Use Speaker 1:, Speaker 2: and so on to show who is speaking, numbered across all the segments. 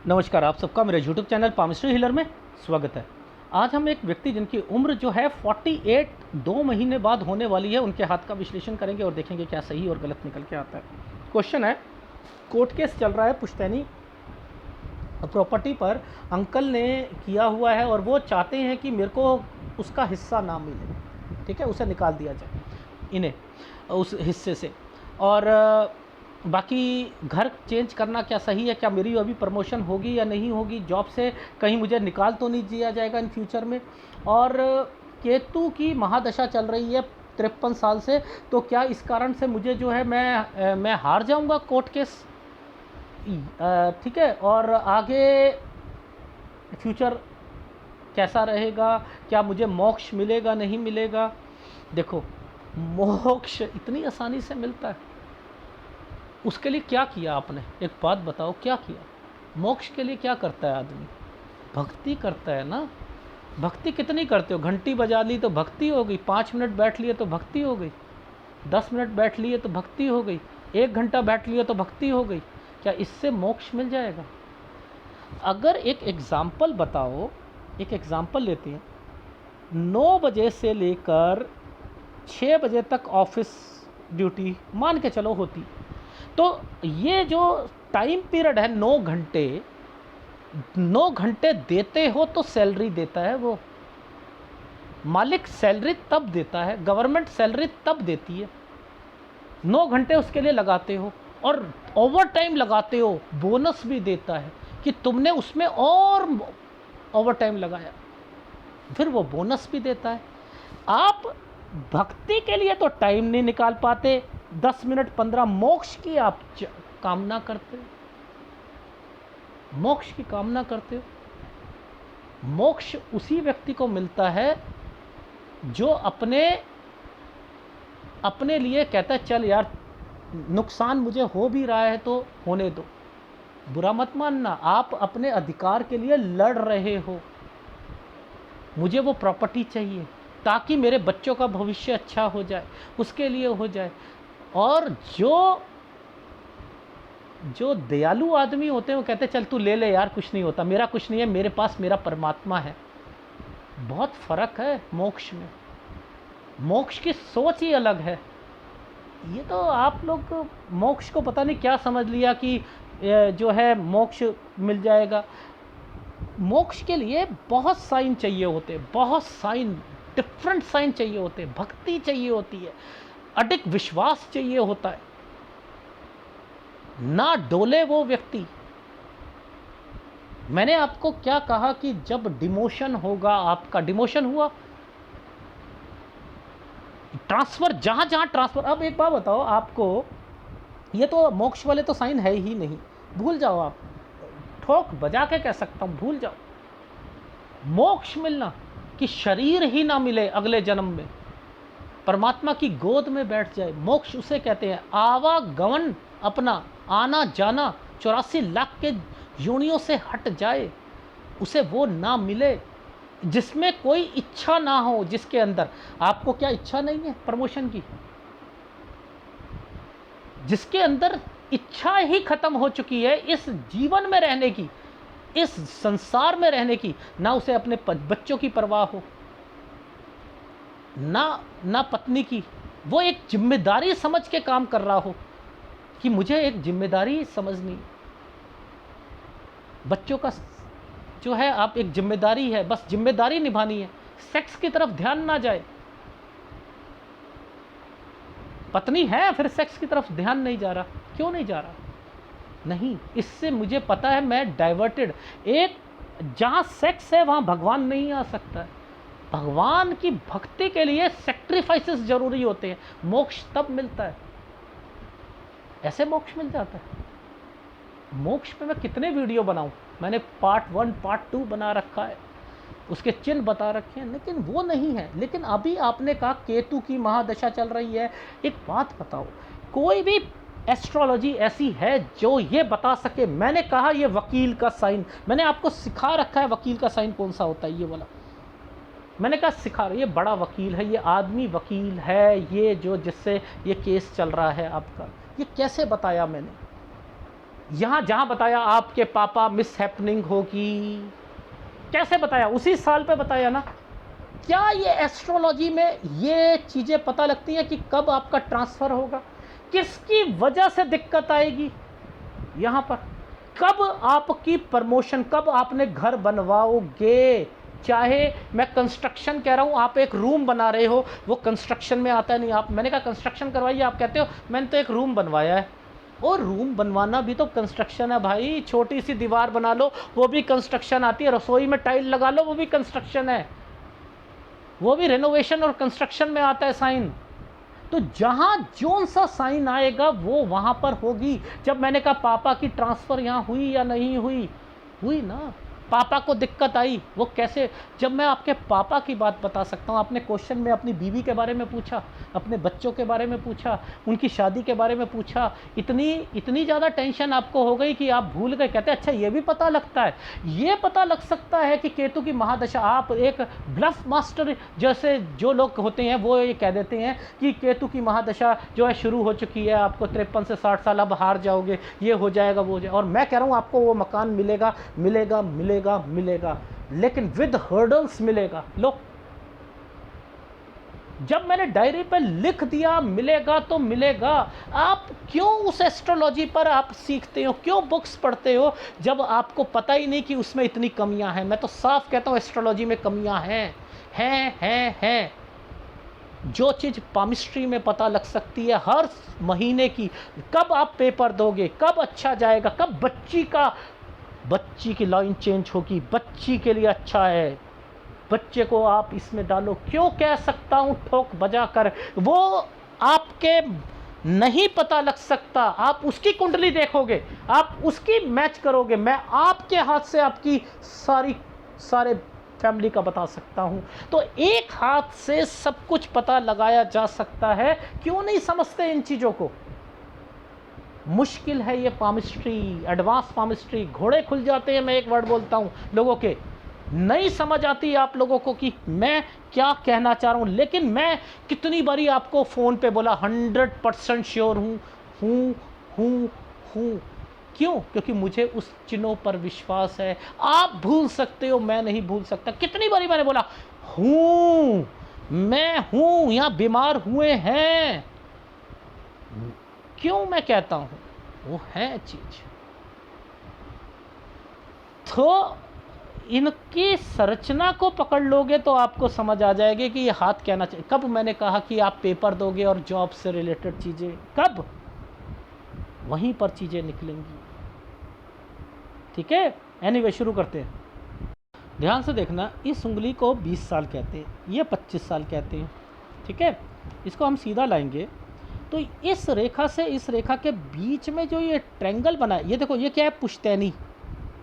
Speaker 1: नमस्कार, आप सबका मेरे यूट्यूब चैनल पामिस्ट्री हीलर में स्वागत है। आज हम एक व्यक्ति जिनकी उम्र जो है 48 2 महीने बाद होने वाली है, उनके हाथ का विश्लेषण करेंगे और देखेंगे क्या सही और गलत निकल के आता है। क्वेश्चन है, कोर्ट केस चल रहा है पुश्तैनी प्रॉपर्टी पर, अंकल ने किया हुआ है और वो चाहते हैं कि मेरे को उसका हिस्सा ना मिले, ठीक है, उसे निकाल दिया जाए इन्हें उस हिस्से से। और बाकी घर चेंज करना क्या सही है, क्या मेरी अभी प्रमोशन होगी या नहीं होगी जॉब से, कहीं मुझे निकाल तो नहीं दिया जाएगा इन फ्यूचर में। और केतु की महादशा चल रही है 53 साल से, तो क्या इस कारण से मुझे जो है मैं हार जाऊंगा कोर्ट केस, ठीक है। और आगे फ्यूचर कैसा रहेगा, क्या मुझे मोक्ष मिलेगा नहीं मिलेगा। देखो, मोक्ष इतनी आसानी से मिलता है, उसके लिए क्या किया आपने, एक बात बताओ, क्या किया। मोक्ष के लिए क्या करता है आदमी, भक्ति करता है ना। भक्ति कितनी करते हो, घंटी बजा ली तो भक्ति हो गई, 5 मिनट बैठ लिए तो भक्ति हो गई, 10 मिनट बैठ लिए तो भक्ति हो गई, 1 घंटा बैठ लिए तो भक्ति हो गई। क्या इससे मोक्ष मिल जाएगा। अगर एक एग्ज़ाम्पल बताओ, एक एग्ज़ाम्पल लेते हैं, 9 बजे से लेकर 6 बजे तक ऑफिस ड्यूटी मान के चलो होती, तो ये जो टाइम पीरियड है 9 घंटे, 9 घंटे देते हो तो सैलरी देता है वो मालिक, सैलरी तब देता है, गवर्नमेंट सैलरी तब देती है। 9 घंटे उसके लिए लगाते हो और ओवर टाइम लगाते हो, बोनस भी देता है कि तुमने उसमें और ओवर टाइम लगाया, फिर वो बोनस भी देता है। आप भक्ति के लिए तो टाइम नहीं निकाल पाते, 10 मिनट 15, मोक्ष की आप कामना करते हो, मोक्ष की कामना करते हो। मोक्ष उसी व्यक्ति को मिलता है जो अपने लिए कहता है चल यार, नुकसान मुझे हो भी रहा है तो होने दो, बुरा मत मानना, आप अपने अधिकार के लिए लड़ रहे हो, मुझे वो प्रॉपर्टी चाहिए ताकि मेरे बच्चों का भविष्य अच्छा हो जाए, उसके लिए हो जाए। और जो दयालु आदमी होते हैं वो कहते हैं चल तू ले ले यार, कुछ नहीं होता, मेरा कुछ नहीं है, मेरे पास मेरा परमात्मा है। बहुत फर्क है मोक्ष में, मोक्ष की सोच ही अलग है। ये तो आप लोग मोक्ष को पता नहीं क्या समझ लिया कि जो है मोक्ष मिल जाएगा। मोक्ष के लिए बहुत साइन चाहिए होते, बहुत साइन, डिफरेंट साइन चाहिए होते, भक्ति चाहिए होती है, अडिग विश्वास चाहिए होता है, ना डोले वो व्यक्ति। मैंने आपको क्या कहा कि जब डिमोशन होगा, आपका डिमोशन हुआ, ट्रांसफर, जहां जहां ट्रांसफर। अब एक बात बताओ आपको, ये तो मोक्ष वाले तो साइन है ही नहीं, भूल जाओ, आप ठोक बजा के कह सकता हूं, भूल जाओ। मोक्ष मिलना कि शरीर ही ना मिले अगले जन्म में, परमात्मा की गोद में बैठ जाए, मोक्ष उसे कहते हैं। आवागमन, अपना आना जाना 84 लाख के योनियों से हट जाए, उसे वो ना मिले, जिसमें कोई इच्छा ना हो। जिसके अंदर आपको क्या इच्छा नहीं है प्रमोशन की, जिसके अंदर इच्छा ही खत्म हो चुकी है इस जीवन में रहने की, इस संसार में रहने की, ना उसे अपने बच्चों की परवाह हो, ना पत्नी की, वो एक जिम्मेदारी समझ के काम कर रहा हो कि मुझे एक जिम्मेदारी समझनी, बच्चों का जो है आप एक जिम्मेदारी है, बस जिम्मेदारी निभानी है, सेक्स की तरफ ध्यान ना जाए। पत्नी है फिर सेक्स की तरफ ध्यान नहीं जा रहा, क्यों नहीं जा रहा, नहीं, इससे मुझे पता है मैं डाइवर्टेड। एक जहां सेक्स है वहां भगवान नहीं आ सकता है, भगवान की भक्ति के लिए सैक्रिफाइसेस जरूरी होते हैं, मोक्ष तब मिलता है, ऐसे मोक्ष मिल जाता है। मोक्ष पे मैं कितने वीडियो बनाऊं, मैंने पार्ट 1 पार्ट 2 बना रखा है, उसके चिन्ह बता रखे हैं, लेकिन वो नहीं है। लेकिन अभी आपने कहा केतु की महादशा चल रही है, एक बात बताओ, कोई भी एस्ट्रोलॉजी ऐसी है जो ये बता सके। मैंने कहा ये वकील का साइन, मैंने आपको सिखा रखा है वकील का साइन कौन सा होता है, ये वाला मैंने कहा सिखा रहा, ये बड़ा वकील है, ये आदमी वकील है, ये जो जिससे ये केस चल रहा है आपका, ये कैसे बताया मैंने, यहाँ जहाँ बताया आपके पापा मिस हैपनिंग होगी, कैसे बताया, उसी साल पे बताया ना। क्या ये एस्ट्रोलॉजी में ये चीज़ें पता लगती हैं कि कब आपका ट्रांसफ़र होगा, किसकी वजह से दिक्कत आएगी यहाँ पर, कब आपकी प्रमोशन, कब आपने घर बनवाओगे। चाहे मैं कंस्ट्रक्शन कह रहा हूँ, आप एक रूम बना रहे हो, वो कंस्ट्रक्शन में आता नहीं। आप, मैंने कहा कंस्ट्रक्शन करवाइए, आप कहते हो मैंने तो एक रूम बनवाया है। और रूम बनवाना भी तो कंस्ट्रक्शन है भाई। छोटी सी दीवार बना लो, वो भी कंस्ट्रक्शन आती है। रसोई में टाइल लगा लो, वो भी कंस्ट्रक्शन है, वो भी रेनोवेशन और कंस्ट्रक्शन में आता है साइन। तो जहां जोन सा साइन आएगा वो वहां पर होगी। जब मैंने कहा पापा की ट्रांसफ़र यहाँ हुई या नहीं हुई, हुई ना। पापा को दिक्कत आई, वो कैसे, जब मैं आपके पापा की बात बता सकता हूँ। आपने क्वेश्चन में अपनी बीवी के बारे में पूछा, अपने बच्चों के बारे में पूछा, उनकी शादी के बारे में पूछा, इतनी ज़्यादा टेंशन आपको हो गई कि आप भूल गए। कहते अच्छा ये भी पता लगता है, ये पता लग सकता है कि केतु की महादशा। आप एक ब्लफ मास्टर जैसे जो लोग होते हैं वो ये कह देते हैं कि केतु की महादशा जो है शुरू हो चुकी है, आपको 53 से 60 साल अब हार जाओगे, ये हो जाएगा, वो हो जाएगा। और मैं कह रहा हूँ आपको वो मकान मिलेगा, मिलेगा, मिलेगा, मिलेगा, लेकिन विद हर्डल्स मिलेगा। लो, जब मैंने डायरी पे लिख दिया मिलेगा तो मिलेगा। आप क्यों उस एस्ट्रोलॉजी पर आप सीखते हो, क्यों बुक्स पढ़ते हो, जब आपको पता ही नहीं कि उसमें इतनी कमियां हैं। मैं तो साफ कहता हूं एस्ट्रोलॉजी में कमियां हैं। जो चीज़ पामिस्ट्री में पता लग सकती है हर महीने की, कब आप पेपर दोगे, कब अच्छा जाएगा, कब बच्ची की लाइन चेंज होगी, बच्ची के लिए अच्छा है, बच्चे को आप इसमें डालो। क्यों कह सकता हूँ ठोक बजा कर, वो आपके नहीं पता लग सकता। आप उसकी कुंडली देखोगे, आप उसकी मैच करोगे। मैं आपके हाथ से आपकी सारे फैमिली का बता सकता हूँ। तो एक हाथ से सब कुछ पता लगाया जा सकता है। क्यों नहीं समझते इन चीज़ों को। मुश्किल है ये पामिस्ट्री, एडवांस पामिस्ट्री। घोड़े खुल जाते हैं, मैं एक वर्ड बोलता हूँ लोगों के, नहीं समझ आती आप लोगों को कि मैं क्या कहना चाह रहा हूँ। लेकिन मैं कितनी बारी आपको फ़ोन पे बोला 100% श्योर हूँ। क्यों? क्योंकि मुझे उस चिन्हों पर विश्वास है। आप भूल सकते हो, मैं नहीं भूल सकता। कितनी बारी मैंने बोला हूँ, मैं हूँ, यहाँ बीमार हुए हैं। क्यों मैं कहता हूँ, वो है चीज़। तो इनकी संरचना को पकड़ लोगे तो आपको समझ आ जाएगी कि ये हाथ कहना चाहिए। कब मैंने कहा कि आप पेपर दोगे और जॉब से रिलेटेड चीज़ें, कब, वहीं पर चीज़ें निकलेंगी। ठीक है, एनीवे शुरू करते हैं। ध्यान से देखना, इस उंगली को 20 साल कहते हैं, ये 25 साल कहते हैं। ठीक है, इसको हम सीधा लाएंगे तो इस रेखा से इस रेखा के बीच में जो ये ट्रायंगल बना है, ये देखो, ये क्या है, पुश्तैनी।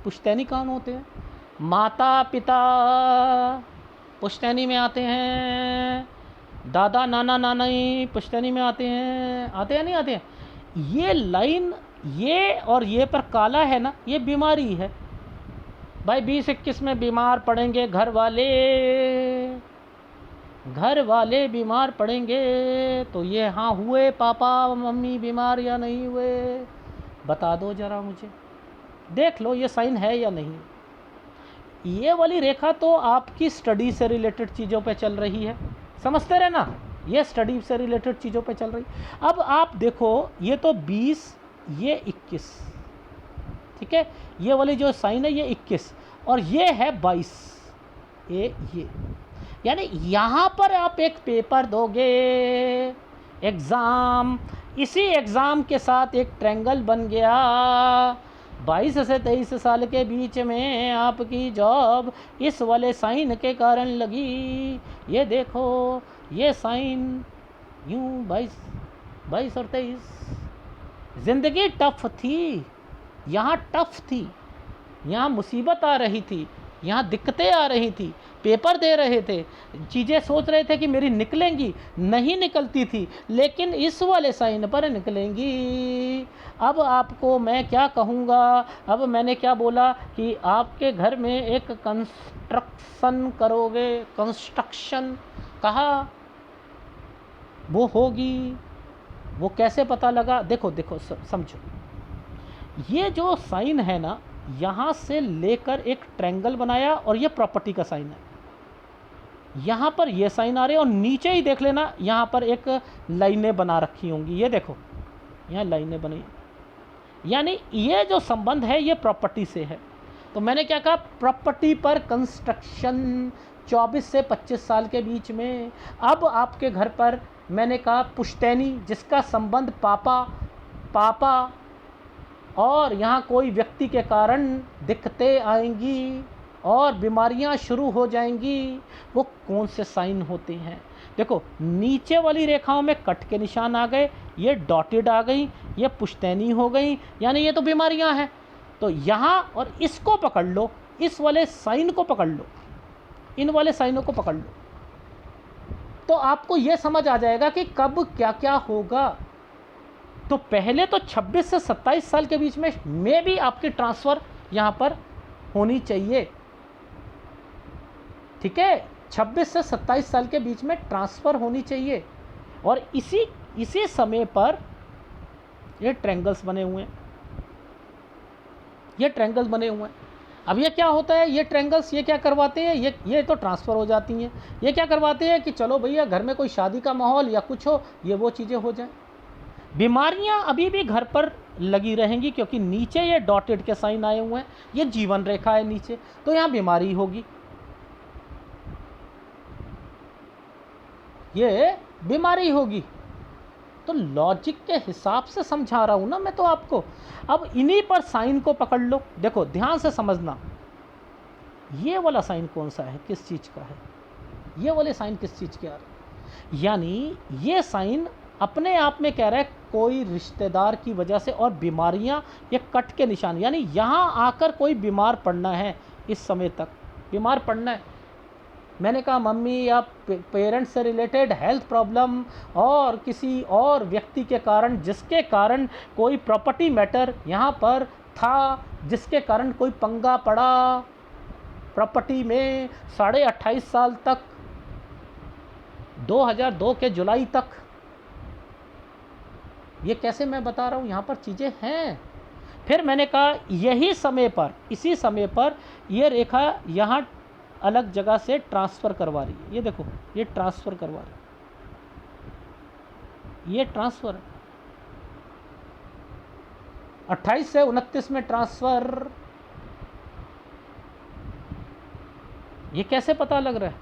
Speaker 1: पुश्तैनी कौन होते हैं? माता पिता पुश्तैनी में आते हैं, दादा नाना नानी पुश्तैनी में आते हैं नहीं आते हैं। ये लाइन, ये और ये पर काला है ना, ये बीमारी है भाई। 20-21 में बीमार पड़ेंगे घर वाले बीमार पड़ेंगे। तो ये हाँ हुए पापा मम्मी बीमार या नहीं हुए, बता दो ज़रा मुझे, देख लो ये साइन है या नहीं। ये वाली रेखा तो आपकी स्टडी से रिलेटेड चीज़ों पे चल रही है, समझते रहना, ये स्टडी से रिलेटेड चीज़ों पे चल रही। अब आप देखो, ये तो 20, ये 21, ठीक है, ये वाली जो साइन है ये 21 और ये है 22, ये यानी यहाँ पर आप एक पेपर दोगे, एग्ज़ाम, इसी एग्ज़ाम के साथ एक ट्रायंगल बन गया। 22 से 23 साल के बीच में आपकी जॉब इस वाले साइन के कारण लगी। ये देखो, ये साइन यूँ 22 और 23। ज़िंदगी टफ थी, यहाँ टफ थी, यहाँ मुसीबत आ रही थी, यहाँ दिक्कतें आ रही थी, पेपर दे रहे थे, चीज़ें सोच रहे थे कि मेरी निकलेंगी, नहीं निकलती थी, लेकिन इस वाले साइन पर निकलेंगी। अब आपको मैं क्या कहूँगा, अब मैंने क्या बोला कि आपके घर में एक कंस्ट्रक्शन करोगे, कंस्ट्रक्शन कहा, वो होगी। वो कैसे पता लगा? देखो समझो, ये जो साइन है ना, यहाँ से लेकर एक ट्रायंगल बनाया और ये प्रॉपर्टी का साइन है। यहाँ पर ये साइन आ रहे हैं और नीचे ही देख लेना, यहाँ पर एक लाइनें बना रखी होंगी, ये देखो यहाँ लाइनें बनी, यानी ये जो संबंध है ये प्रॉपर्टी से है। तो मैंने क्या कहा, प्रॉपर्टी पर कंस्ट्रक्शन 24 से 25 साल के बीच में। अब आपके घर पर मैंने कहा पुश्तैनी, जिसका संबंध पापा और यहाँ कोई व्यक्ति के कारण दिक्कतें आएंगी और बीमारियाँ शुरू हो जाएंगी, वो कौन से साइन होते हैं। देखो नीचे वाली रेखाओं में कट के निशान आ गए, ये डॉटेड आ गई, ये पुश्तैनी हो गई, यानी ये तो बीमारियां हैं। तो यहाँ और इसको पकड़ लो, इस वाले साइन को पकड़ लो, इन वाले साइनों को पकड़ लो, तो आपको ये समझ आ जाएगा कि कब क्या क्या होगा। तो पहले तो 26 से 27 साल के बीच में भी आपकी ट्रांसफ़र यहाँ पर होनी चाहिए, ठीक है। 26 से 27 साल के बीच में ट्रांसफ़र होनी चाहिए। और इसी समय पर ये ट्रायंगल्स बने हुए हैं, ये ट्रायंगल्स बने हुए हैं। अब ये क्या होता है, ये ट्रायंगल्स ये क्या करवाते हैं, ये तो ट्रांसफ़र हो जाती हैं। ये क्या करवाते हैं कि चलो भैया घर में कोई शादी का माहौल या कुछ हो, ये वो चीज़ें हो जाएं। बीमारियां अभी भी घर पर लगी रहेंगी, क्योंकि नीचे ये डॉटेड के साइन आए हुए हैं, ये जीवन रेखा है नीचे, तो यहाँ बीमारी होगी, ये बीमारी होगी। तो लॉजिक के हिसाब से समझा रहा हूँ ना मैं तो आपको। अब इन्हीं पर साइन को पकड़ लो, देखो ध्यान से समझना, ये वाला साइन कौन सा है, किस चीज़ का है, ये वाले साइन किस चीज़ के आ रहे हैं। यानी ये साइन अपने आप में कह रहा है कोई रिश्तेदार की वजह से और बीमारियाँ, ये कट के निशान, यानी यहाँ आकर कोई बीमार पड़ना है, इस समय तक बीमार पड़ना है। मैंने कहा मम्मी या पेरेंट्स से रिलेटेड हेल्थ प्रॉब्लम और किसी और व्यक्ति के कारण, जिसके कारण कोई प्रॉपर्टी मैटर यहाँ पर था, जिसके कारण कोई पंगा पड़ा प्रॉपर्टी में 28.5 साल तक, 2002 के जुलाई तक। ये कैसे मैं बता रहा हूँ, यहाँ पर चीज़ें हैं। फिर मैंने कहा यही समय पर, इसी समय पर ये रेखा यहाँ अलग जगह से ट्रांसफ़र करवा रही है, ये देखो ये ट्रांसफ़र करवा रही है, ये ट्रांसफ़र 28 से 29 में ट्रांसफ़र। ये कैसे पता लग रहा है।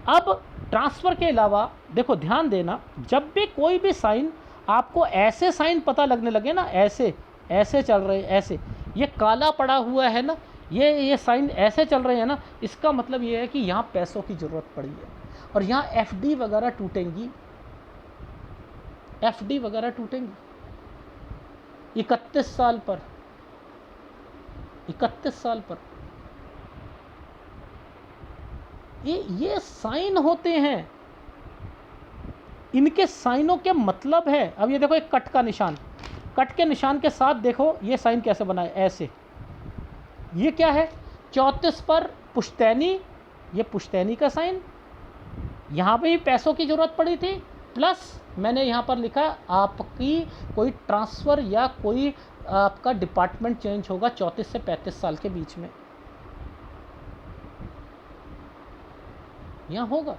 Speaker 1: अब ट्रांसफ़र के अलावा देखो ध्यान देना, जब भी कोई भी साइन आपको ऐसे साइन पता लगने लगे ना, ऐसे ऐसे चल रहे, ऐसे ये काला पड़ा हुआ है ना, ये साइन ऐसे चल रहे हैं ना, इसका मतलब ये है कि यहाँ पैसों की ज़रूरत पड़ी है और यहाँ एफडी वगैरह टूटेंगी, एफडी वगैरह टूटेंगी 31 साल पर, 31 साल पर। ये साइन होते हैं, इनके साइनों के मतलब है। अब ये देखो एक कट का निशान, कट के निशान के साथ देखो ये साइन कैसे बना है, ऐसे। ये क्या है, 34 पर पुश्तैनी, ये पुश्तैनी का साइन, यहाँ पे भी पैसों की ज़रूरत पड़ी थी, प्लस मैंने यहाँ पर लिखा आपकी कोई ट्रांसफ़र या कोई आपका डिपार्टमेंट चेंज होगा 34 से 35 साल के बीच में, यहाँ होगा।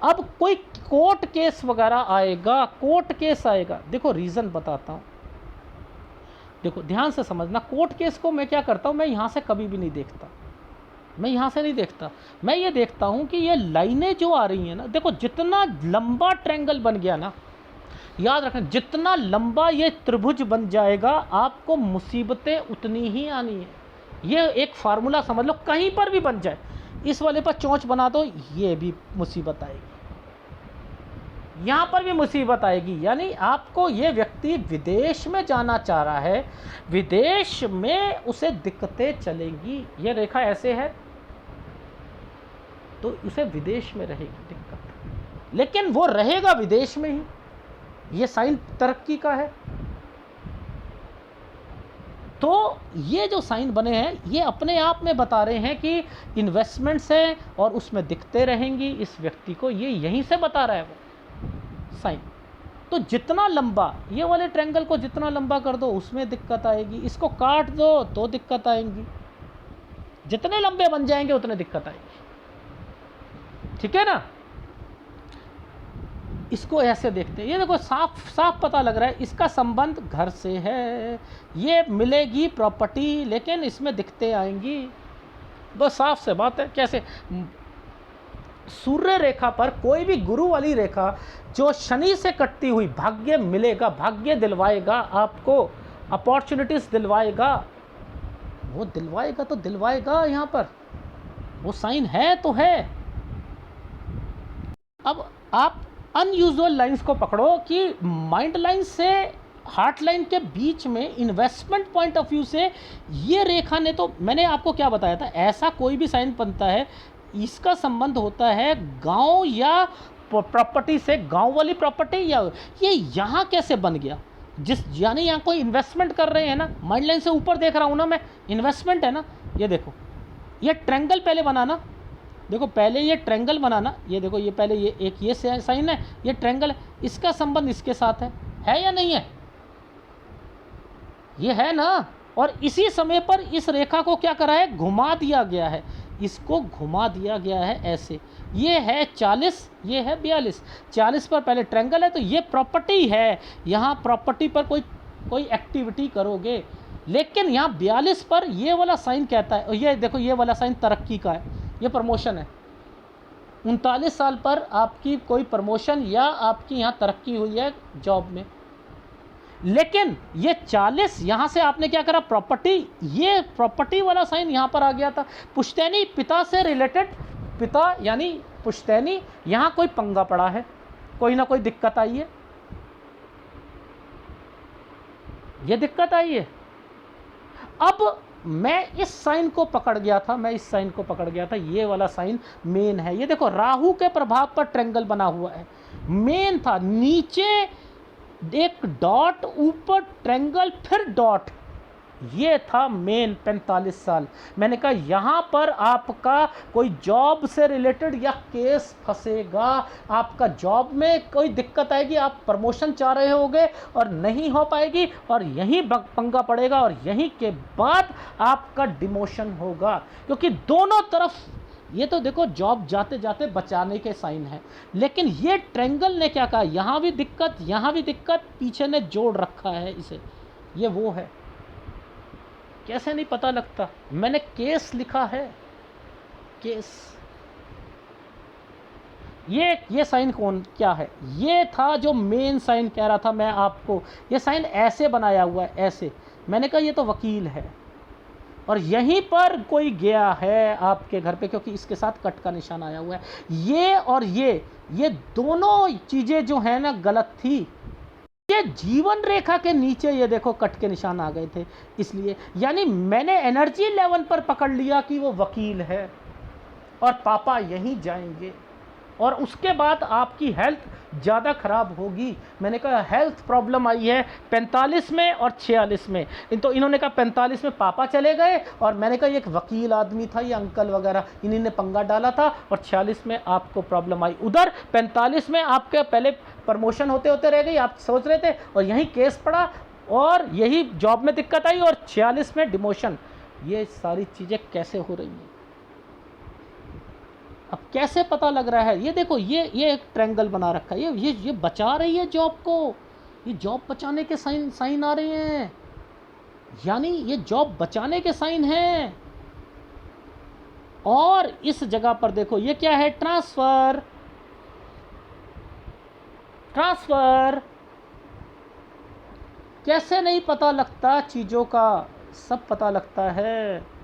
Speaker 1: अब कोई कोर्ट केस वगैरह आएगा, कोर्ट केस आएगा, देखो रीज़न बताता हूँ, देखो ध्यान से समझना। कोर्ट केस को मैं क्या करता हूँ, मैं यहाँ से कभी भी नहीं देखता, मैं यहाँ से नहीं देखता, मैं ये देखता हूँ कि ये लाइनें जो आ रही हैं ना, देखो जितना लंबा ट्रायंगल बन गया ना, याद रखना जितना लंबा ये त्रिभुज बन जाएगा आपको मुसीबतें उतनी ही आनी है। ये एक फार्मूला समझ लो, कहीं पर भी बन जाए, इस वाले पर चोंच बना दो, ये भी मुसीबत आएगी, यहाँ पर भी मुसीबत आएगी। यानी आपको ये व्यक्ति विदेश में जाना चाह रहा है, विदेश में उसे दिक्कतें चलेंगी, ये रेखा ऐसे है तो उसे विदेश में रहेगी दिक्कत, लेकिन वो रहेगा विदेश में ही, ये साइन तरक्की का है। तो ये जो साइन बने हैं ये अपने आप में बता रहे हैं कि इन्वेस्टमेंट्स हैं और उसमें दिक्कतें रहेंगी इस व्यक्ति को, ये यहीं से बता रहा है वो। साइन। तो जितना लंबा, ये वाले ट्रायंगल को जितना लंबा कर दो उसमें दिक्कत आएगी, इसको काट दो तो दिक्कत आएगी, जितने लंबे बन जाएंगे उतने दिक्कत आएगी। ठीक है ना। इसको ऐसे देखते हैं, ये देखो साफ साफ पता लग रहा है इसका संबंध घर से है, ये मिलेगी प्रॉपर्टी लेकिन इसमें दिक्कतें आएंगी, बस साफ से बात है। कैसे? सूर्य रेखा पर कोई भी गुरु वाली रेखा जो शनि से कटती हुई भाग्य मिलेगा, भाग्य दिलवाएगा आपको, अपॉर्चुनिटीज दिलवाएगा, वो दिलवाएगा तो दिलवाएगा, यहाँ पर वो साइन है तो है। अब आप अनयूजुअल लाइंस को पकड़ो कि माइंड लाइन से हार्ट लाइन के बीच में इन्वेस्टमेंट पॉइंट ऑफ व्यू से ये रेखा ने, तो मैंने आपको क्या बताया था, ऐसा कोई भी साइन बनता है इसका संबंध होता है गांव या प्रॉपर्टी से, गांव वाली प्रॉपर्टी, या ये यहाँ कैसे बन गया, जिस यानी यहाँ कोई इन्वेस्टमेंट कर रहे हैं ना, माइंड लाइन से ऊपर देख रहा हूँ ना मैं, इन्वेस्टमेंट है ना। ये देखो ये ट्रायंगल पहले बनाना, देखो पहले ये ट्रायंगल बनाना, ये देखो ये पहले ये एक ये साइन है, ये ट्रायंगल है, इसका संबंध इसके साथ है या नहीं है? ये है ना। और इसी समय पर इस रेखा को क्या करा है, घुमा दिया गया है, इसको घुमा दिया गया है ऐसे, ये है 40, ये है 42, 40 पर पहले ट्रायंगल है तो ये प्रॉपर्टी है, यहाँ प्रॉपर्टी पर कोई एक्टिविटी करोगे, लेकिन यहाँ 42 पर ये वाला साइन कहता है, ये देखो ये वाला साइन तरक्की का है, ये प्रमोशन है, 39 साल पर आपकी कोई प्रमोशन या आपकी यहाँ तरक्की हुई है जॉब में। लेकिन ये 40 यहाँ से आपने क्या करा, प्रॉपर्टी, ये प्रॉपर्टी वाला साइन यहाँ पर आ गया था, पुश्तैनी पिता से रिलेटेड, पिता यानी पुश्तैनी, यहाँ कोई पंगा पड़ा है, कोई ना कोई दिक्कत आई है, ये दिक्कत आई है। अब मैं इस साइन को पकड़ गया था, मैं इस साइन को पकड़ गया था, ये वाला साइन मेन है, ये देखो राहु के प्रभाव पर ट्रायंगल बना हुआ है, मेन था, नीचे एक डॉट, ऊपर ट्रायंगल, फिर डॉट, ये था मेन 45 साल। मैंने कहा यहाँ पर आपका कोई जॉब से रिलेटेड या केस फंसेगा, आपका जॉब में कोई दिक्कत आएगी, आप प्रमोशन चाह रहे होगे और नहीं हो पाएगी, और यहीं पंगा पड़ेगा, और यहीं के बाद आपका डिमोशन होगा, क्योंकि दोनों तरफ ये तो देखो जॉब जाते जाते बचाने के साइन है, लेकिन ये ट्रायंगल ने क्या कहा, यहाँ भी दिक्कत, यहाँ भी दिक्कत, पीछे ने जोड़ रखा है इसे, ये वो है। कैसे नहीं पता लगता, मैंने केस लिखा है, केस। ये साइन कौन क्या है, ये था जो मेन साइन कह रहा था मैं आपको, ये साइन ऐसे बनाया हुआ है, ऐसे, मैंने कहा ये तो वकील है, और यहीं पर कोई गया है आपके घर पे, क्योंकि इसके साथ कट का निशान आया हुआ है, ये और ये दोनों चीज़ें जो है ना गलत थी, ये जीवन रेखा के नीचे ये देखो कट के निशान आ गए थे, इसलिए यानी मैंने एनर्जी लेवल पर पकड़ लिया कि वो वकील है और पापा यहीं जाएंगे, और उसके बाद आपकी हेल्थ ज़्यादा ख़राब होगी। मैंने कहा हेल्थ प्रॉब्लम आई है 45 में और 46 में, तो इन्होंने कहा 45 में पापा चले गए, और मैंने कहा ये एक वकील आदमी था, ये अंकल वगैरह, इन्हीं ने पंगा डाला था, और 46 में आपको प्रॉब्लम आई। उधर 45 में आपके पहले प्रमोशन होते होते रह गई, आप सोच रहे थे, और यहीं केस पड़ा, और यही जॉब में दिक्कत आई, और 46 में डिमोशन। ये सारी चीज़ें कैसे हो रही हैं, अब कैसे पता लग रहा है? ये देखो ये एक ट्रायंगल बना रखा है, ये बचा रही है जॉब को, ये जॉब बचाने के साइन आ रहे हैं, यानी ये जॉब बचाने के साइन हैं। और इस जगह पर देखो ये क्या है, ट्रांसफर, ट्रांसफर। कैसे नहीं पता लगता चीज़ों का, सब पता लगता है,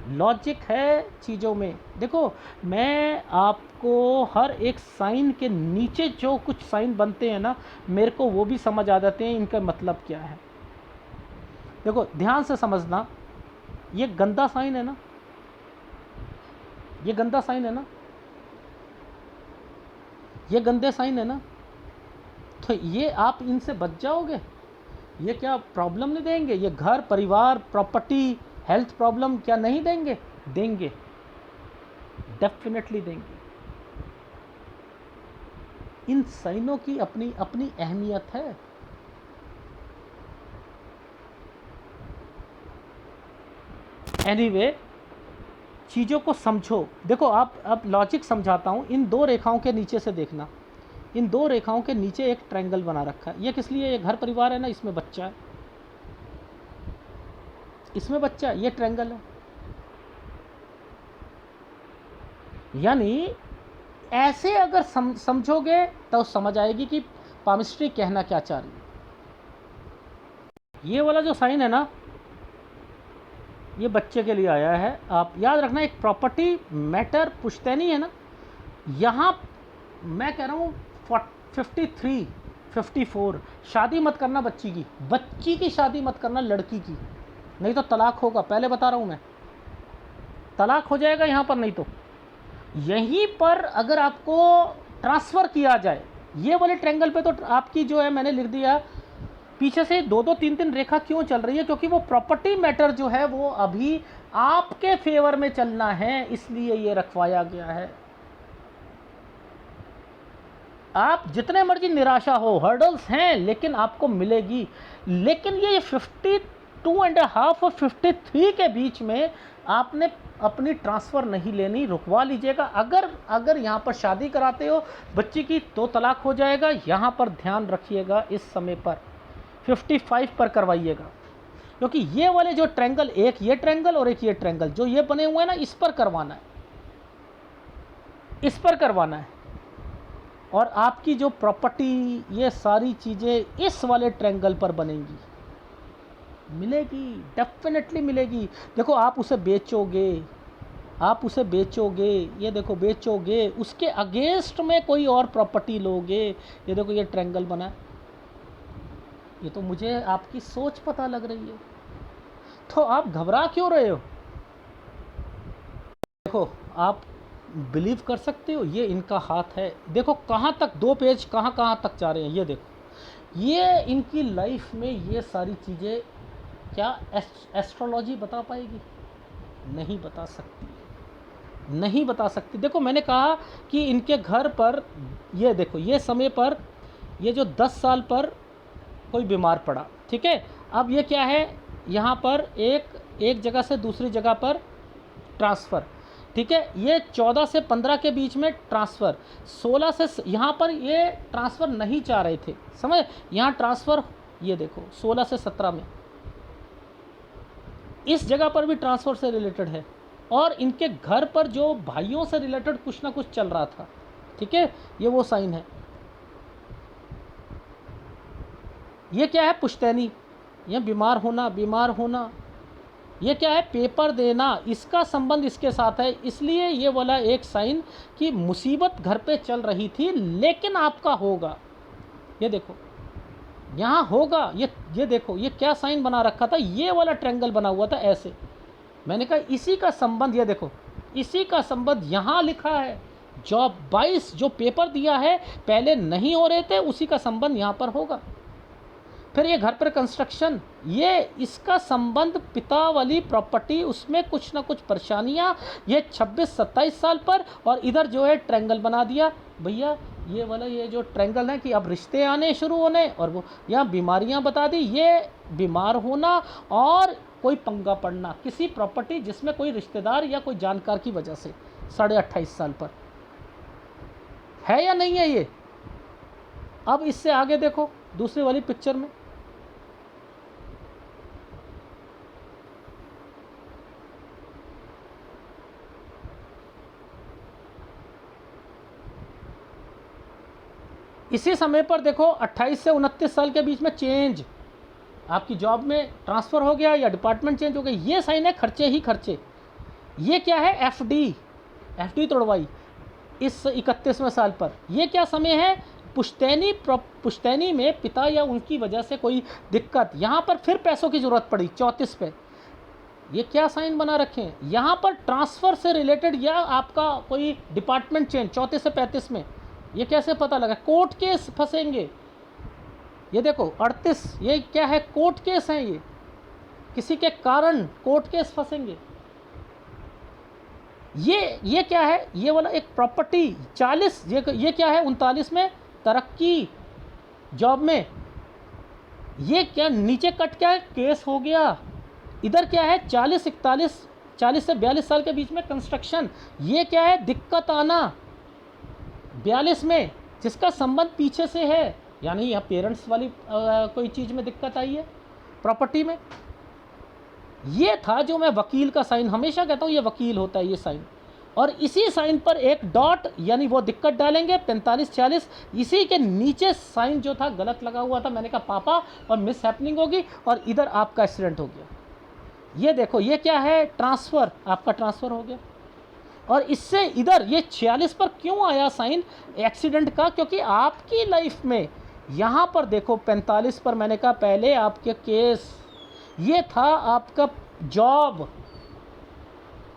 Speaker 1: लॉजिक है चीज़ों में। देखो मैं आपको हर एक साइन के नीचे जो कुछ साइन बनते हैं ना, मेरे को वो भी समझ आ जाते हैं इनका मतलब क्या है। देखो ध्यान से समझना, ये गंदा साइन है ना, ये गंदा साइन है ना, ये गंदे साइन है ना, तो ये आप इनसे बच जाओगे, ये क्या प्रॉब्लम नहीं देंगे, ये घर परिवार प्रॉपर्टी हेल्थ प्रॉब्लम क्या नहीं देंगे? देंगे, डेफिनेटली देंगे। इन साइनों की अपनी अपनी अहमियत है। एनीवे, चीज़ों को समझो। देखो, आप अब लॉजिक समझाता हूँ। इन दो रेखाओं के नीचे से देखना, इन दो रेखाओं के नीचे एक ट्रायंगल बना रखा है। ये किस लिए? ये घर परिवार है ना, इसमें बच्चा है, इसमें बच्चा है, ये ट्रायंगल है। यानी ऐसे अगर समझोगे तो समझ आएगी कि पामिस्ट्री कहना क्या चाह रही है। ये वाला जो साइन है ना, ये बच्चे के लिए आया है। आप याद रखना, एक प्रॉपर्टी मैटर पुश्तैनी है ना, यहाँ मैं कह रहा हूँ 53 54, शादी मत करना बच्ची की शादी मत करना, लड़की की, नहीं तो तलाक होगा। पहले बता रहा हूँ मैं, तलाक हो जाएगा यहाँ पर। नहीं तो यहीं पर अगर आपको ट्रांसफ़र किया जाए, ये वाले ट्रायंगल पे, तो आपकी जो है, मैंने लिख दिया पीछे से 2-2 3-3 रेखा क्यों चल रही है, क्योंकि वो प्रॉपर्टी मैटर जो है वो अभी आपके फेवर में चलना है, इसलिए ये रखवाया गया है। आप जितने मर्जी निराशा हो, हर्डल्स हैं, लेकिन आपको मिलेगी। लेकिन ये 52.5 और 53 के बीच में आपने अपनी ट्रांसफ़र नहीं लेनी, रुकवा लीजिएगा। अगर यहाँ पर शादी कराते हो बच्ची की तो तलाक हो जाएगा। यहाँ पर ध्यान रखिएगा, इस समय पर 55 पर करवाइएगा, क्योंकि ये वाले जो ट्रायंगल, एक ये ट्रायंगल और एक ये ट्रायंगल जो ये बने हुए हैं ना, इस पर करवाना है, इस पर करवाना है। और आपकी जो प्रॉपर्टी, ये सारी चीज़ें इस वाले ट्रायंगल पर बनेंगी, मिलेगी, डेफिनेटली मिलेगी। देखो, आप उसे बेचोगे, ये देखो बेचोगे, उसके अगेंस्ट में कोई और प्रॉपर्टी लोगे। ये देखो, ये ट्रायंगल बना है। ये तो मुझे आपकी सोच पता लग रही है, तो आप घबरा क्यों रहे हो? देखो, आप बिलीव कर सकते हो, ये इनका हाथ है। देखो कहाँ तक, 2 पेज कहाँ तक जा रहे हैं। ये देखो, ये इनकी लाइफ में ये सारी चीज़ें क्या एस्ट्रोलॉजी बता पाएगी? नहीं बता सकती, नहीं बता सकती। देखो, मैंने कहा कि इनके घर पर, ये देखो, ये समय पर, ये जो 10 साल पर कोई बीमार पड़ा, ठीक है। अब ये क्या है, यहाँ पर एक जगह से दूसरी जगह पर ट्रांसफ़र, ठीक है। ये 14 से 15 के बीच में ट्रांसफ़र, 16 से यहाँ पर ये ट्रांसफ़र नहीं चाह रहे थे, समझ। यहाँ ट्रांसफ़र, ये देखो 16 से 17 में, इस जगह पर भी ट्रांसफ़र से रिलेटेड है। और इनके घर पर जो भाइयों से रिलेटेड कुछ ना कुछ चल रहा था, ठीक है। ये वो साइन है। ये क्या है? पुश्तैनी। ये बीमार होना। ये क्या है? पेपर देना। इसका संबंध इसके साथ है, इसलिए ये वाला एक साइन कि मुसीबत घर पे चल रही थी, लेकिन आपका होगा। ये देखो, यहाँ होगा। ये देखो, ये क्या साइन बना रखा था, ये वाला ट्रायंगल बना हुआ था ऐसे। मैंने कहा इसी का संबंध, ये देखो, इसी का संबंध यहाँ लिखा है। जॉब 22 जो पेपर दिया है, पहले नहीं हो रहे थे, उसी का संबंध यहाँ पर होगा। फिर ये घर पर कंस्ट्रक्शन, ये इसका संबंध पिता वाली प्रॉपर्टी, उसमें कुछ ना कुछ परेशानियाँ, ये 26-27 साल पर। और इधर जो है ट्रायंगल बना दिया भैया, ये वाला, ये जो ट्रायंगल है कि अब रिश्ते आने शुरू होने, और वो यहाँ बीमारियाँ बता दी, ये बीमार होना और कोई पंगा पड़ना किसी प्रॉपर्टी जिसमें कोई रिश्तेदार या कोई जानकार की वजह से, 28.5 साल पर है या नहीं है ये। अब इससे आगे देखो, दूसरी वाली पिक्चर में, इसी समय पर देखो 28 से 29 साल के बीच में चेंज, आपकी जॉब में ट्रांसफ़र हो गया या डिपार्टमेंट चेंज हो गया। ये साइन है खर्चे ही खर्चे। ये क्या है? एफडी तोड़वाई इस 31वें साल पर। ये क्या समय है? पुश्तैनी में पिता या उनकी वजह से कोई दिक्कत, यहाँ पर फिर पैसों की ज़रूरत पड़ी 34 पे। ये क्या साइन बना रखे हैं? यहाँ पर ट्रांसफ़र से रिलेटेड या आपका कोई डिपार्टमेंट चेंज 34 से 35 में। ये कैसे पता लगा? कोर्ट केस फंसेंगे। ये देखो 38, ये क्या है? कोर्ट केस हैं, ये किसी के कारण कोर्ट केस फंसेंगे। ये क्या है? ये वाला एक प्रॉपर्टी 40, ये क्या है? 39 में तरक्की जॉब में। ये क्या नीचे कट, क्या है, केस हो गया। इधर क्या है, 40 से 42 साल के बीच में कंस्ट्रक्शन। ये क्या है, दिक्कत आना 42 में, जिसका संबंध पीछे से है, यानी यहाँ पेरेंट्स वाली कोई चीज़ में दिक्कत आई है, प्रॉपर्टी में। ये था जो मैं वकील का साइन हमेशा कहता हूँ, ये वकील होता है ये साइन। और इसी साइन पर एक डॉट, यानी वो दिक्कत डालेंगे 45-46। इसी के नीचे साइन जो था गलत लगा हुआ था, मैंने कहा पापा और मिस हैपनिंग होगी, और इधर आपका एक्सीडेंट हो गया। ये देखो, ये क्या है, ट्रांसफ़र, आपका ट्रांसफ़र हो गया। और इससे इधर ये 46 पर क्यों आया साइन एक्सीडेंट का, क्योंकि आपकी लाइफ में यहाँ पर देखो 45 पर मैंने कहा पहले आपके केस, ये था आपका जॉब।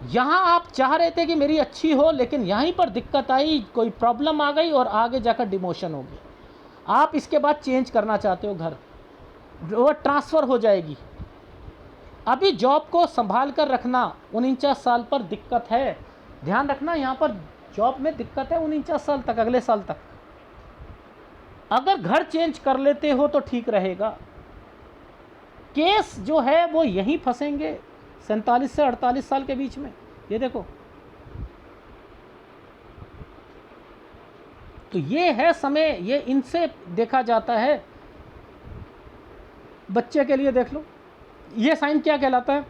Speaker 1: यहाँ आप चाह रहे थे कि मेरी अच्छी हो, लेकिन यहीं पर दिक्कत आई, कोई प्रॉब्लम आ गई और आगे जाकर डिमोशन हो गया। आप इसके बाद चेंज करना चाहते हो घर, वो ट्रांसफ़र हो जाएगी। अभी जॉब को संभाल कर रखना, 49 साल पर दिक्कत है, ध्यान रखना, यहाँ पर जॉब में दिक्कत है 49 साल तक, अगले साल तक। अगर घर चेंज कर लेते हो तो ठीक रहेगा। केस जो है वो यहीं फंसेंगे 47 से 48 साल के बीच में। ये देखो, तो ये है समय, ये इनसे देखा जाता है। बच्चे के लिए देख लो, ये साइन क्या कहलाता है,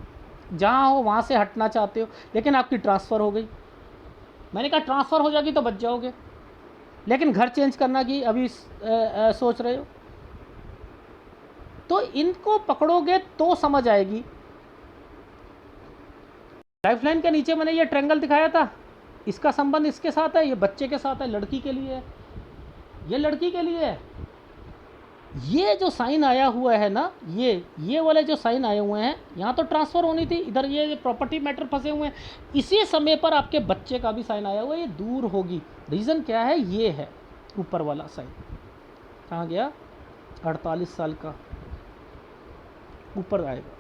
Speaker 1: जहाँ हो वहाँ से हटना चाहते हो, लेकिन आपकी ट्रांसफ़र हो गई। मैंने कहा ट्रांसफ़र हो जाएगी तो बच जाओगे, लेकिन घर चेंज करना की अभी सोच रहे हो, तो इनको पकड़ोगे तो समझ आएगी। लाइफलाइन के नीचे मैंने ये ट्रायंगल दिखाया था, इसका संबंध इसके साथ है, ये बच्चे के साथ है, लड़की के लिए है, ये लड़की के लिए है। ये जो साइन आया हुआ है ना, ये वाले जो साइन आए हुए हैं, यहाँ तो ट्रांसफ़र होनी थी, इधर ये प्रॉपर्टी मैटर फंसे हुए हैं। इसी समय पर आपके बच्चे का भी साइन आया हुआ है, ये दूर होगी। रीज़न क्या है, ये है ऊपर वाला साइन, कहाँ गया, 48 साल का ऊपर आएगा।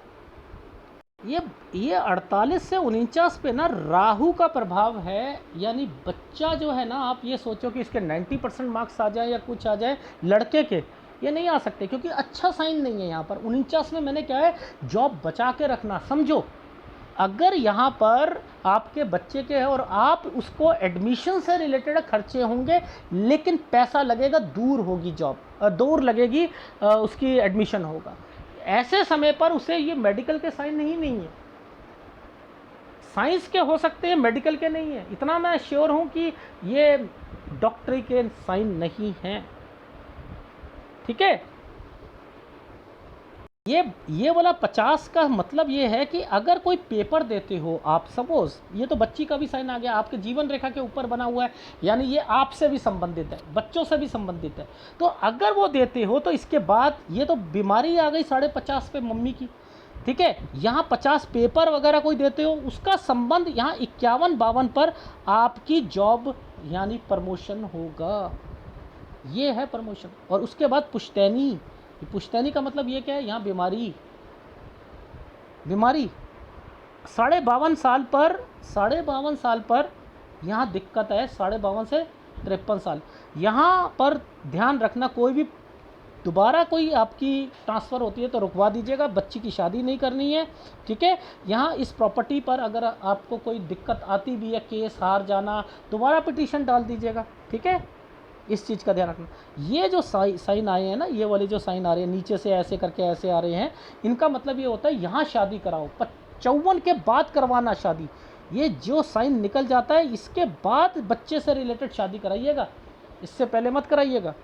Speaker 1: ये 48 से 49 पे ना राहु का प्रभाव है, यानी बच्चा जो है ना, आप ये सोचो कि इसके 90% मार्क्स आ जाए या कुछ आ जाए, लड़के के ये नहीं आ सकते, क्योंकि अच्छा साइन नहीं है यहाँ पर 49 में। मैंने क्या है, जॉब बचा के रखना। समझो, अगर यहाँ पर आपके बच्चे के है और आप उसको एडमिशन से रिलेटेड खर्चे होंगे, लेकिन पैसा लगेगा, दूर होगी जॉब, दूर लगेगी, उसकी एडमिशन होगा, ऐसे समय पर उसे ये मेडिकल के साइन नहीं है। साइंस के हो सकते हैं, मेडिकल के नहीं है, इतना मैं श्योर हूँ कि ये डॉक्टरी के साइन नहीं हैं। ठीक है, ये वाला 50 का मतलब ये है कि अगर कोई पेपर देते हो आप, सपोज ये तो बच्ची का भी साइन आ गया, आपके जीवन रेखा के ऊपर बना हुआ है, यानी ये आपसे भी संबंधित है, बच्चों से भी संबंधित है। तो अगर वो देते हो तो इसके बाद ये तो बीमारी आ गई 50.5 पे मम्मी की। ठीक है, यहाँ 50 पेपर वगैरह कोई देते हो, उसका संबंध यहाँ 51-52 पर आपकी जॉब यानी प्रमोशन होगा। ये है प्रमोशन। और उसके बाद पुश्तैनी, पुश्तैनी का मतलब ये क्या है, यहाँ बीमारी 52.5 साल पर यहाँ दिक्कत है, 52.5 से 53 साल। यहाँ पर ध्यान रखना, कोई भी दोबारा कोई आपकी ट्रांसफ़र होती है तो रुकवा दीजिएगा, बच्ची की शादी नहीं करनी है। ठीक है, यहाँ इस प्रॉपर्टी पर अगर आपको कोई दिक्कत आती भी है, केस हार जाना, दोबारा पिटीशन डाल दीजिएगा। ठीक है, इस चीज़ का ध्यान रखना। ये जो साइन आए हैं ना, ये वाले जो साइन आ रहे हैं नीचे से ऐसे करके ऐसे आ रहे हैं, इनका मतलब ये होता है यहाँ शादी कराओ, 54 के बाद करवाना शादी। ये जो साइन निकल जाता है, इसके बाद बच्चे से रिलेटेड शादी कराइएगा, इससे पहले मत कराइएगा।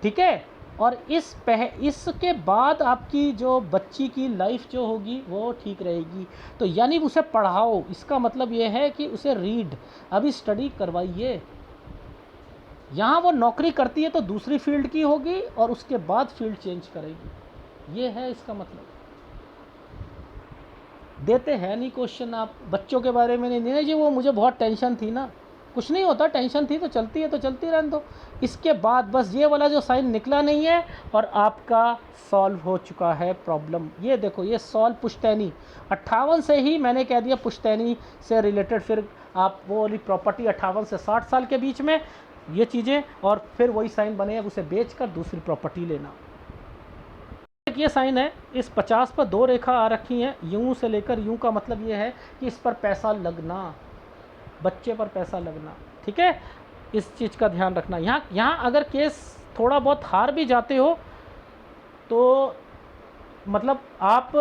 Speaker 1: ठीक है, और इसके बाद आपकी जो बच्ची की लाइफ जो होगी वो ठीक रहेगी। तो यानी उसे पढ़ाओ, इसका मतलब ये है कि उसे रीड, अभी स्टडी करवाइए। यहाँ वो नौकरी करती है तो दूसरी फील्ड की होगी और उसके बाद फील्ड चेंज करेगी, ये है इसका मतलब। देते हैं नहीं क्वेश्चन आप बच्चों के बारे में, नहीं जी वो मुझे बहुत टेंशन थी ना, कुछ नहीं होता, टेंशन थी तो चलती है तो चलती रहने दो। इसके बाद बस ये वाला जो साइन निकला नहीं है और आपका सॉल्व हो चुका है प्रॉब्लम। ये देखो, ये सॉल्व पुश्तैनी 58 से ही मैंने कह दिया, पुश्तैनी से रिलेटेड फिर आप वो वाली प्रॉपर्टी 58 से 60 साल के बीच में, ये चीज़ें, और फिर वही साइन बने उसे बेचकर दूसरी प्रॉपर्टी लेना। एक ये साइन है, इस 50 पर 2 रेखा आ रखी हैं, यूं से लेकर यूं का मतलब ये है कि इस पर पैसा लगना, बच्चे पर पैसा लगना, ठीक है। इस चीज़ का ध्यान रखना। यहाँ अगर केस थोड़ा बहुत हार भी जाते हो तो मतलब आप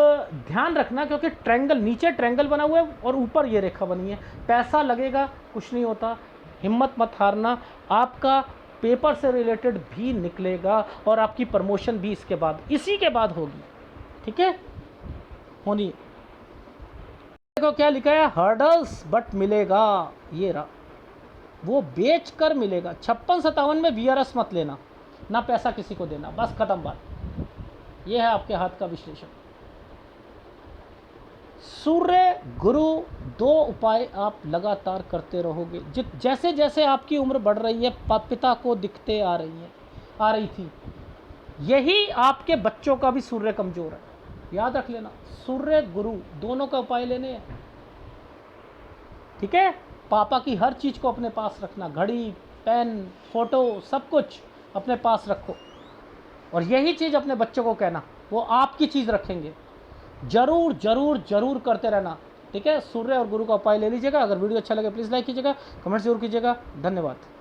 Speaker 1: ध्यान रखना, क्योंकि ट्रायंगल, नीचे ट्रायंगल बना हुआ है और ऊपर ये रेखा बनी है, पैसा लगेगा, कुछ नहीं होता। हिम्मत मत हारना, आपका पेपर से रिलेटेड भी निकलेगा और आपकी प्रमोशन भी इसके बाद, इसी के बाद होगी, ठीक है, होनी। देखो क्या लिखा है, हर्डल्स बट मिलेगा, ये रहा, वो बेच कर मिलेगा। 56-57 में वीआरएस मत लेना, ना पैसा किसी को देना, बस खत्म बात। ये है आपके हाथ का विश्लेषण। सूर्य गुरु, 2 उपाय आप लगातार करते रहोगे। जैसे जैसे आपकी उम्र बढ़ रही है, पिता को दिखते आ रही थी, यही आपके बच्चों का भी सूर्य कमजोर है, याद रख लेना। सूर्य गुरु दोनों का उपाय लेने हैं, ठीक है। पापा की हर चीज़ को अपने पास रखना, घड़ी, पेन, फोटो, सब कुछ अपने पास रखो, और यही चीज़ अपने बच्चों को कहना, वो आपकी चीज़ रखेंगे। जरूर जरूर जरूर करते रहना, ठीक है। सूर्य और गुरु का उपाय ले लीजिएगा। अगर वीडियो अच्छा लगे प्लीज़ लाइक कीजिएगा, कमेंट जरूर कीजिएगा। धन्यवाद।